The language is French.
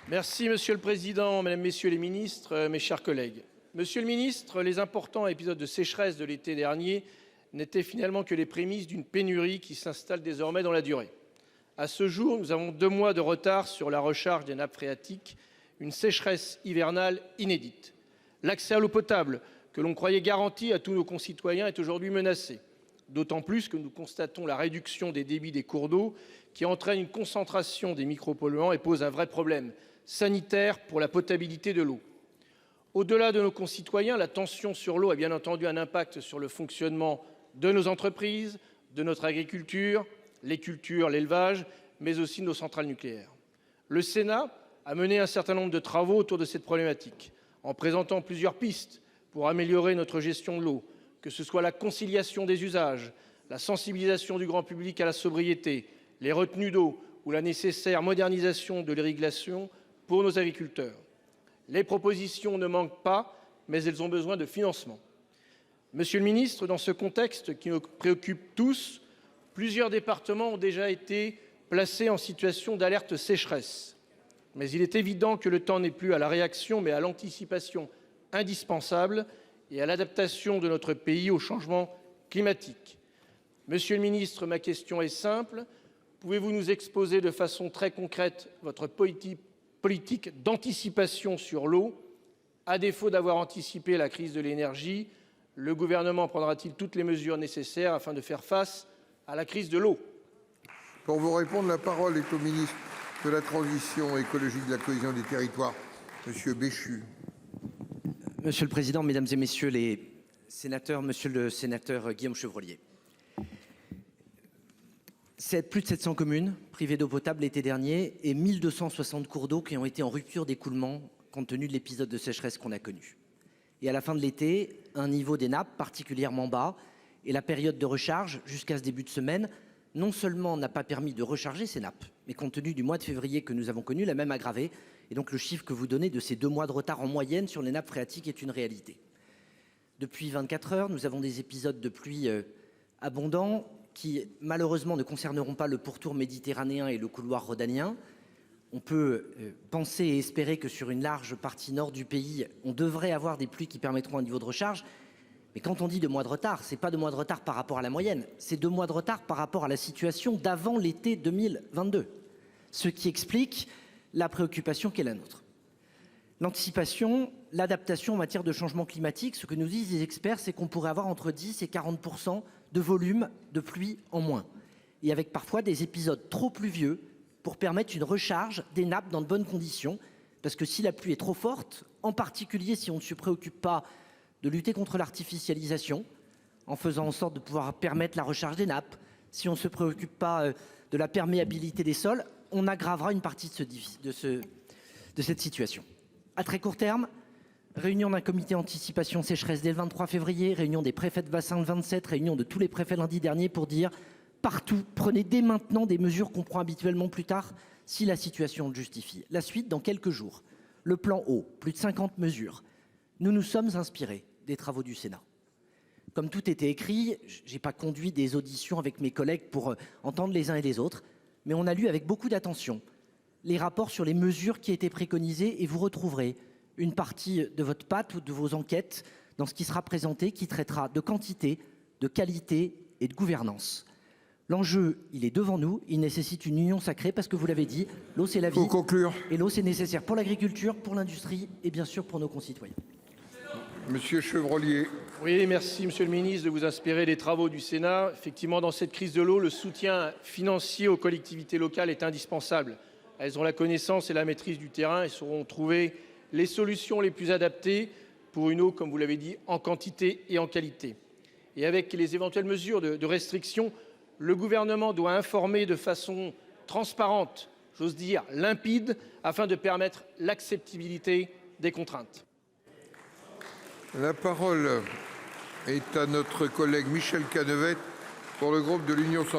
Merci Monsieur le Président, Mesdames, Messieurs les ministres, mes chers collègues. Monsieur le ministre, les importants épisodes de sécheresse de l'été dernier n'étaient finalement que les prémices d'une pénurie qui s'installe désormais dans la durée. À ce jour, nous avons 2 mois de retard sur la recharge des nappes phréatiques, une sécheresse hivernale inédite. L'accès à l'eau potable, que l'on croyait garanti à tous nos concitoyens, est aujourd'hui menacé. D'autant plus que nous constatons la réduction des débits des cours d'eau qui entraîne une concentration des micropolluants et pose un vrai problème sanitaire pour la potabilité de l'eau. Au-delà de nos concitoyens, la tension sur l'eau a bien entendu un impact sur le fonctionnement de nos entreprises, de notre agriculture, les cultures, l'élevage, mais aussi nos centrales nucléaires. Le Sénat a mené un certain nombre de travaux autour de cette problématique, en présentant plusieurs pistes pour améliorer notre gestion de l'eau, que ce soit la conciliation des usages, la sensibilisation du grand public à la sobriété, les retenues d'eau ou la nécessaire modernisation de l'irrigation pour nos agriculteurs. Les propositions ne manquent pas, mais elles ont besoin de financement. Monsieur le ministre, dans ce contexte qui nous préoccupe tous, plusieurs départements ont déjà été placés en situation d'alerte sécheresse. Mais il est évident que le temps n'est plus à la réaction, mais à l'anticipation indispensable et à l'adaptation de notre pays au changement climatique. Monsieur le ministre, ma question est simple. Pouvez-vous nous exposer de façon très concrète votre politique d'anticipation sur l'eau? À défaut d'avoir anticipé la crise de l'énergie, le gouvernement prendra-t-il toutes les mesures nécessaires afin de faire face à la crise de l'eau? Pour vous répondre, la parole est au ministre de la Transition écologique, de la cohésion des territoires, Monsieur Béchu. Monsieur le Président, Mesdames et Messieurs les sénateurs, Monsieur le sénateur Guillaume Chevrollier. C'est plus de 700 communes privées d'eau potable l'été dernier et 1260 cours d'eau qui ont été en rupture d'écoulement compte tenu de l'épisode de sécheresse qu'on a connu. Et à la fin de l'été, un niveau des nappes particulièrement bas et la période de recharge jusqu'à ce début de semaine non seulement n'a pas permis de recharger ces nappes, mais compte tenu du mois de février que nous avons connu, l'a même aggravé. Et donc le chiffre que vous donnez de ces 2 mois de retard en moyenne sur les nappes phréatiques est une réalité. Depuis 24 heures, nous avons des épisodes de pluie abondants qui malheureusement ne concerneront pas le pourtour méditerranéen et le couloir rhodanien. On peut penser et espérer que sur une large partie nord du pays, on devrait avoir des pluies qui permettront un niveau de recharge. Mais quand on dit 2 mois de retard, c'est pas 2 mois de retard par rapport à la moyenne, c'est 2 mois de retard par rapport à la situation d'avant l'été 2022. Ce qui explique la préoccupation qui est la nôtre. L'anticipation, l'adaptation en matière de changement climatique, ce que nous disent les experts, c'est qu'on pourrait avoir entre 10 et 40% de volume de pluie en moins. Et avec parfois des épisodes trop pluvieux pour permettre une recharge des nappes dans de bonnes conditions. Parce que si la pluie est trop forte, en particulier si on ne se préoccupe pas de lutter contre l'artificialisation, en faisant en sorte de pouvoir permettre la recharge des nappes, si on ne se préoccupe pas de la perméabilité des sols, on aggravera une partie de cette situation. À très court terme, réunion d'un comité anticipation sécheresse dès le 23 février, réunion des préfets de bassin le 27, réunion de tous les préfets lundi dernier pour dire partout, prenez dès maintenant des mesures qu'on prend habituellement plus tard si la situation le justifie. La suite dans quelques jours. Le plan eau, plus de 50 mesures. Nous nous sommes inspirés des travaux du Sénat. Comme tout était écrit, j'ai pas conduit des auditions avec mes collègues pour entendre les uns et les autres, mais on a lu avec beaucoup d'attention les rapports sur les mesures qui étaient préconisées et vous retrouverez une partie de votre patte ou de vos enquêtes dans ce qui sera présenté, qui traitera de quantité, de qualité et de gouvernance. L'enjeu, il est devant nous, il nécessite une union sacrée parce que vous l'avez dit, l'eau c'est la vie. Faut conclure. Et l'eau c'est nécessaire pour l'agriculture, pour l'industrie et bien sûr pour nos concitoyens. Monsieur Chevrollier. Oui, merci Monsieur le ministre de vous inspirer des travaux du Sénat. Effectivement, dans cette crise de l'eau, le soutien financier aux collectivités locales est indispensable. Elles ont la connaissance et la maîtrise du terrain et sauront trouver les solutions les plus adaptées pour une eau, comme vous l'avez dit, en quantité et en qualité. Et avec les éventuelles mesures de restriction, le gouvernement doit informer de façon transparente, j'ose dire limpide, afin de permettre l'acceptabilité des contraintes. La parole est à notre collègue Michel Canevet pour le groupe de l'Union centriste.